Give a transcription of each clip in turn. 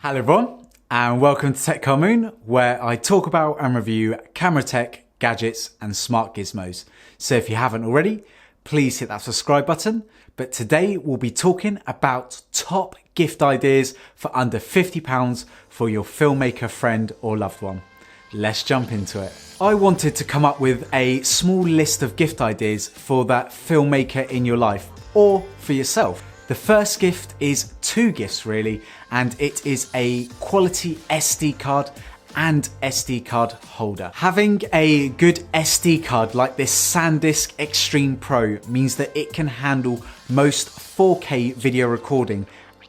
Hello everyone, and welcome to Tech Car Moon, where I talk about and review camera tech, gadgets and smart gizmos. So if you haven't already, please hit that subscribe button. But today we'll be talking about top gift ideas for under £50 for your filmmaker friend or loved one. Let's jump into it. I wanted to come up with a small list of gift ideas for that filmmaker in your life or for yourself. The first gift is two gifts really, and it is a quality SD card and SD card holder. Having a good SD card like this SanDisk Extreme Pro means that it can handle most 4K video recording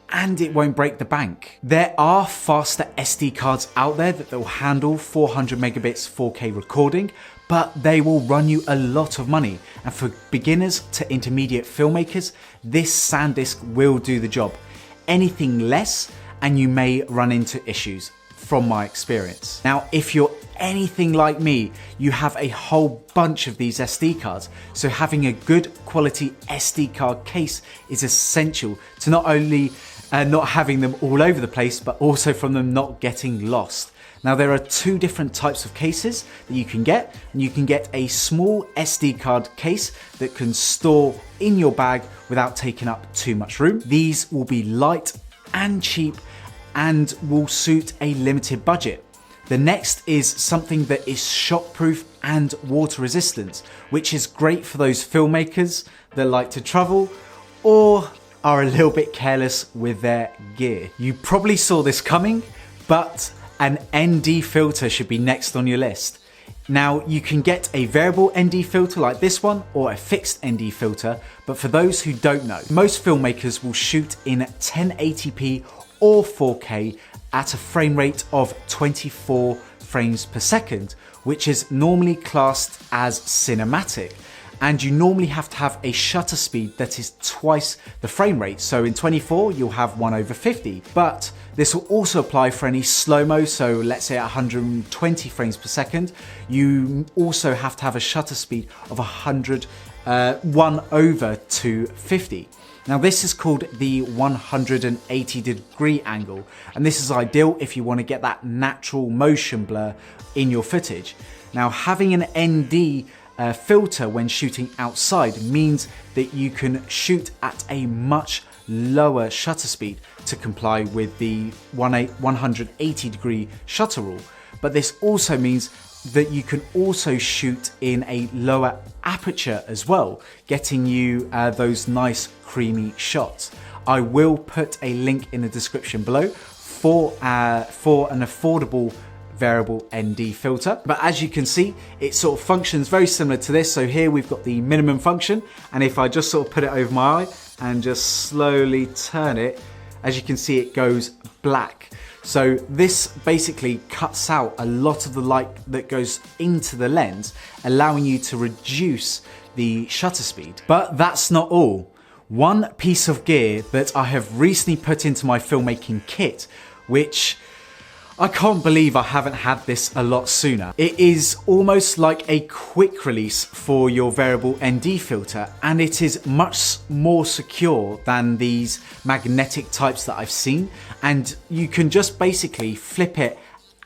and it won't break the bank. There are faster SD cards out there that will handle 400 megabits 4K recording, but they will run you a lot of money. And for beginners to intermediate filmmakers, this SanDisk will do the job. Anything less and you may run into issues from my experience. Now, if you're anything like me, you have a whole bunch of these SD cards. So having a good quality SD card case is essential to not only not having them all over the place, but also from them not getting lost. Now there are two different types of cases that you can get. You can get a small SD card case that can store in your bag without taking up too much room. These will be light and cheap and will suit a limited budget. The next is something that is shockproof and water resistant, which is great for those filmmakers that like to travel or are a little bit careless with their gear. You probably saw this coming, but an ND filter should be next on your list. Now you can get a variable ND filter like this one or a fixed ND filter, but for those who don't know, most filmmakers will shoot in 1080p or 4K at a frame rate of 24 frames per second, which is normally classed as cinematic. And you normally have to have a shutter speed that is twice the frame rate. So in 24, you'll have 1/50. But this will also apply for any slow-mo. So let's say at 120 frames per second, you also have to have a shutter speed of 1/250. Now this is called the 180-degree angle. And this is ideal if you want to get that natural motion blur in your footage. Now having an ND filter when shooting outside means that you can shoot at a much lower shutter speed to comply with the 180-degree shutter rule. But this also means that you can also shoot in a lower aperture as well, getting you those nice creamy shots. I will put a link in the description below for an affordable variable ND filter. But as you can see, it sort of functions very similar to this. So here we've got the minimum function, and if I just sort of put it over my eye and just slowly turn it, as you can see, it goes black. So this basically cuts out a lot of the light that goes into the lens, allowing you to reduce the shutter speed. But that's not all. One piece of gear that I have recently put into my filmmaking kit, which I can't believe I haven't had this a lot sooner. It is almost like a quick release for your variable ND filter, and it is much more secure than these magnetic types that I've seen. And you can just basically flip it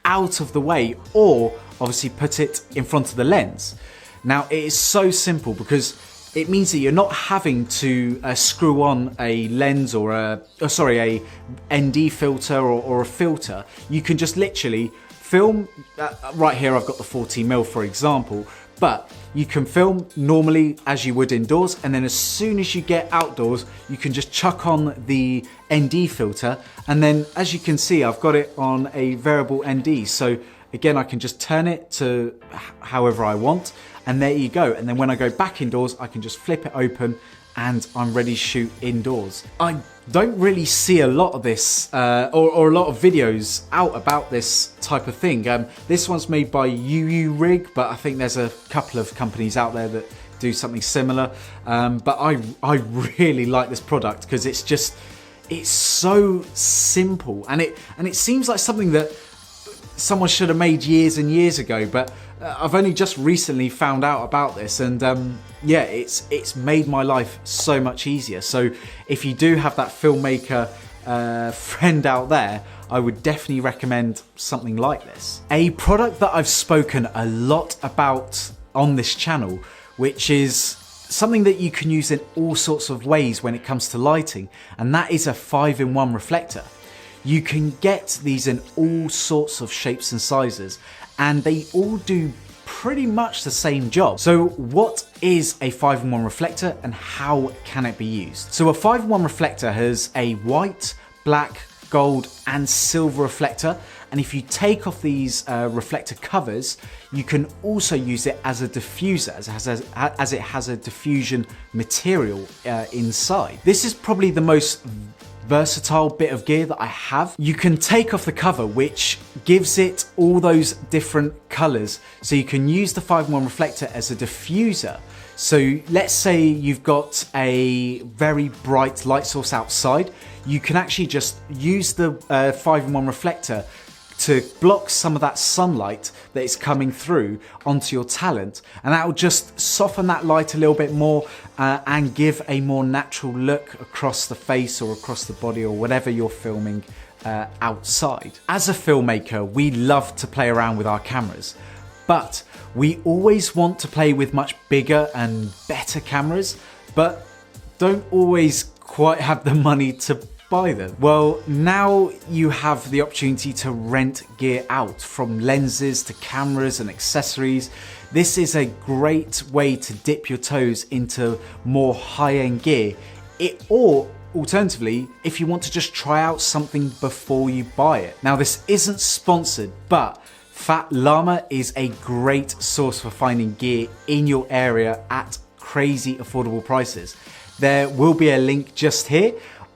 out of the way or obviously put it in front of the lens. Now it is so simple because it means that you're not having to screw on a lens or a ND filter or a filter. You can just literally film, right here I've got the 14mm for example, but you can film normally as you would indoors, and then as soon as you get outdoors, you can just chuck on the ND filter, and then as you can see, I've got it on a variable ND. So again, I can just turn it to however I want, and there you go. And then when I go back indoors, I can just flip it open and I'm ready to shoot indoors. I don't really see a lot of this or a lot of videos out about this type of thing. This one's made by Rig, but I think there's a couple of companies out there that do something similar. But I really like this product because it's so simple, and it seems like something that someone should have made years and years ago, but I've only just recently found out about this, and yeah, it's made my life so much easier. So if you do have that filmmaker friend out there, I would definitely recommend something like this. A product that I've spoken a lot about on this channel, which is something that you can use in all sorts of ways when it comes to lighting, and that is a 5-in-1 reflector. You can get these in all sorts of shapes and sizes, and they all do pretty much the same job. So what is a 5-in-1 reflector and how can it be used? So a 5-in-1 reflector has a white, black, gold and silver reflector, and if you take off these reflector covers, you can also use it as a diffuser, as it has a diffusion material inside. This is probably the most versatile bit of gear that I have. You can take off the cover, which gives it all those different colors, so you can use the 5-in-1 reflector as a diffuser. So let's say you've got a very bright light source outside, you can actually just use the 5-in-1 reflector to block some of that sunlight that is coming through onto your talent, and that will just soften that light a little bit more and give a more natural look across the face or across the body or whatever you're filming outside. As a filmmaker, we love to play around with our cameras, but we always want to play with much bigger and better cameras, but don't always quite have the money to buy them. Well, now you have the opportunity to rent gear out, from lenses to cameras and accessories. This is a great way to dip your toes into more high-end gear. Or alternatively, if you want to just try out something before you buy it. Now, this isn't sponsored, but Fat Llama is a great source for finding gear in your area at crazy affordable prices. There will be a link just here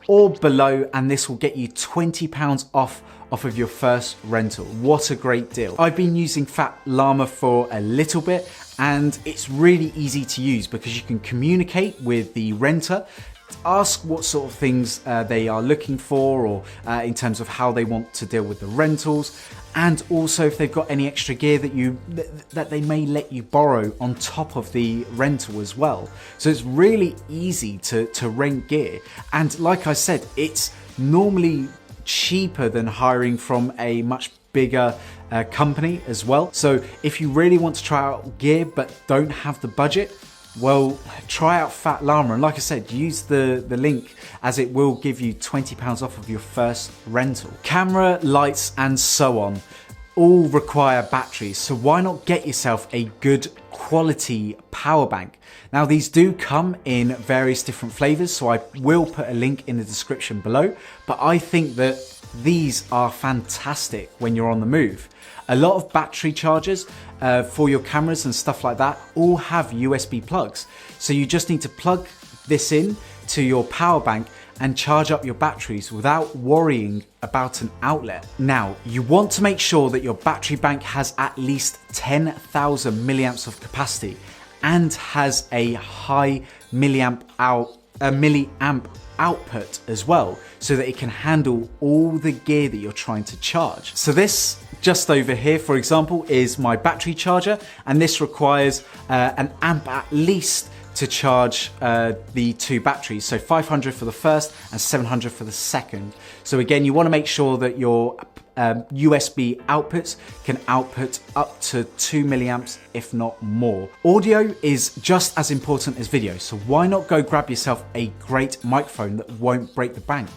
or below, and this will get you £20 off of your first rental. What a great deal. I've been using Fat Llama for a little bit, and it's really easy to use because you can communicate with the renter, ask what sort of things they are looking for, or in terms of how they want to deal with the rentals, and also if they've got any extra gear that they may let you borrow on top of the rental as well. So it's really easy to rent gear, and like I said, it's normally cheaper than hiring from a much bigger company as well. So if you really want to try out gear but don't have the budget, well, try out Fat Llama, and like I said, use the link, as it will give you £20 off of your first rental. Camera, lights and so on all require batteries, so why not get yourself a good quality power bank? Now, these do come in various different flavors, so I will put a link in the description below, but I think that these are fantastic when you're on the move. A lot of battery chargers for your cameras and stuff like that all have USB plugs. So you just need to plug this in to your power bank and charge up your batteries without worrying about an outlet. Now, you want to make sure that your battery bank has at least 10,000 milliamps of capacity and has a high milliamp output as well, so that it can handle all the gear that you're trying to charge. So this just over here, for example, is my battery charger, and this requires an amp at least to charge the two batteries. So 500 for the first and 700 for the second. So again, you want to make sure that your USB outputs can output up to 2 milliamps, if not more. Audio is just as important as video, so why not go grab yourself a great microphone that won't break the bank?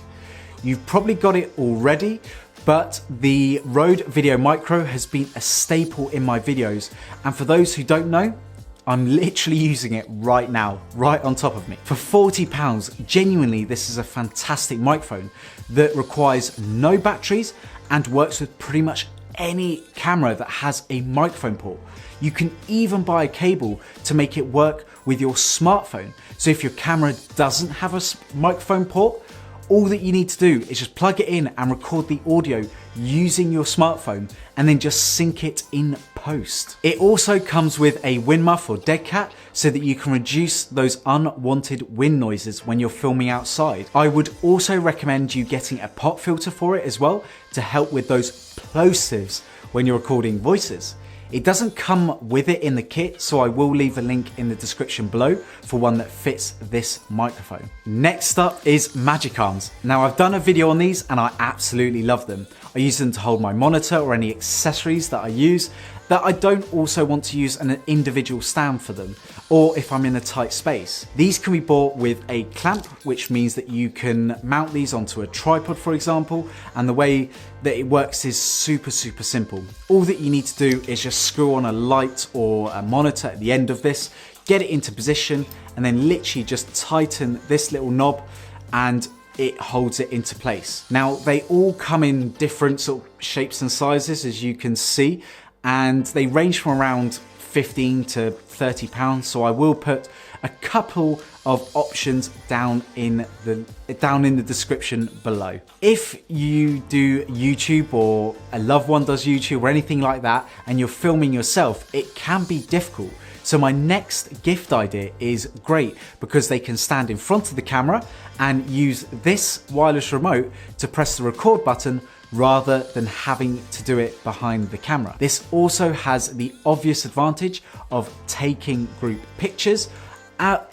You've probably got it already, but the Rode Video Micro has been a staple in my videos, and for those who don't know, I'm literally using it right now, right on top of me. For £40, genuinely, this is a fantastic microphone that requires no batteries and works with pretty much any camera that has a microphone port. You can even buy a cable to make it work with your smartphone. So if your camera doesn't have a microphone port, all that you need to do is just plug it in and record the audio using your smartphone, and then just sync it in post. It also comes with a wind muff or dead cat, so that you can reduce those unwanted wind noises when you're filming outside. I would also recommend you getting a pop filter for it as well, to help with those plosives when you're recording voices. It doesn't come with it in the kit, so I will leave a link in the description below for one that fits this microphone. Next up is magic arms. Now, I've done a video on these and I absolutely love them. I use them to hold my monitor or any accessories that I use, that I don't also want to use an individual stand for them, or if I'm in a tight space. These can be bought with a clamp, which means that you can mount these onto a tripod, for example, and the way that it works is super simple. All that you need to do is just screw on a light or a monitor at the end of this, get it into position, and then literally just tighten this little knob and it holds it into place. Now, they all come in different sort of shapes and sizes, as you can see, and they range from around 15 to 30 pounds. So I will put a couple of options down in the description below. If you do YouTube, or a loved one does YouTube or anything like that, and you're filming yourself, it can be difficult. So my next gift idea is great because they can stand in front of the camera and use this wireless remote to press the record button rather than having to do it behind the camera. This also has the obvious advantage of taking group pictures,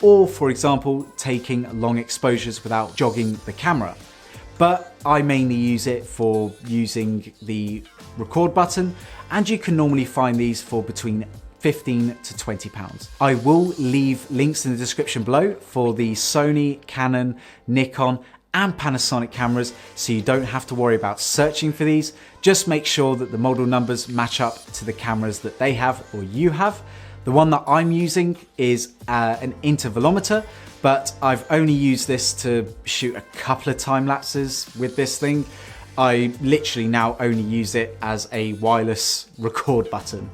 or for example, taking long exposures without jogging the camera. But I mainly use it for using the record button, and you can normally find these for between 15 to 20 pounds. I will leave links in the description below for the Sony, Canon, Nikon, and Panasonic cameras, so you don't have to worry about searching for these. Just make sure that the model numbers match up to the cameras that they have or you have. The one that I'm using is an intervalometer, but I've only used this to shoot a couple of time lapses with this thing. I literally now only use it as a wireless record button.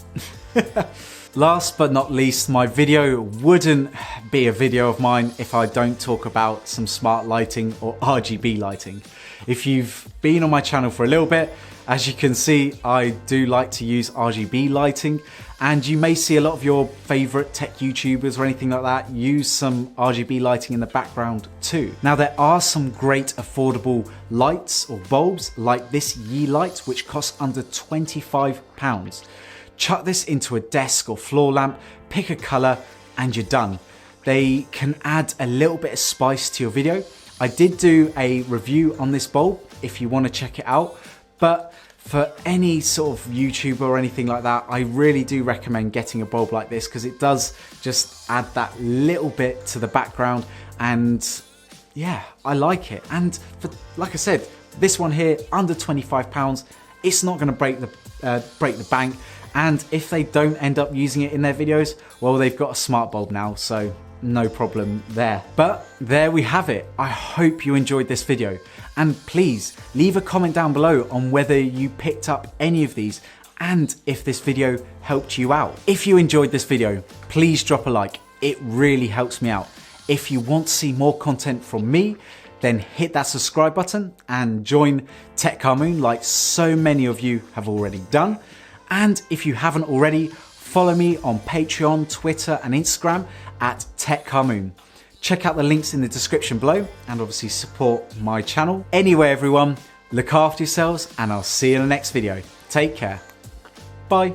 Last but not least, my video wouldn't be a video of mine if I don't talk about some smart lighting or RGB lighting. If you've been on my channel for a little bit, as you can see, I do like to use RGB lighting, and you may see a lot of your favorite tech YouTubers or anything like that use some RGB lighting in the background too. Now, there are some great affordable lights or bulbs like this Yi light, which costs under £25. Chuck this into a desk or floor lamp, pick a color, and you're done. They can add a little bit of spice to your video. I did do a review on this bulb if you want to check it out, but for any sort of YouTuber or anything like that, I really do recommend getting a bulb like this because it does just add that little bit to the background, and yeah, I like it. And for, like I said, this one here, under £25, it's not going to break the bank. And if they don't end up using it in their videos, well, they've got a smart bulb now, so no problem there. But there we have it. I hope you enjoyed this video, and please leave a comment down below on whether you picked up any of these and if this video helped you out. If you enjoyed this video, please drop a like. It really helps me out. If you want to see more content from me, then hit that subscribe button and join Tech Car Moon like so many of you have already done. And if you haven't already, follow me on Patreon, Twitter, and Instagram at Tech Car Moon. Check out the links in the description below, and obviously support my channel. Anyway, everyone, look after yourselves, and I'll see you in the next video. Take care. Bye.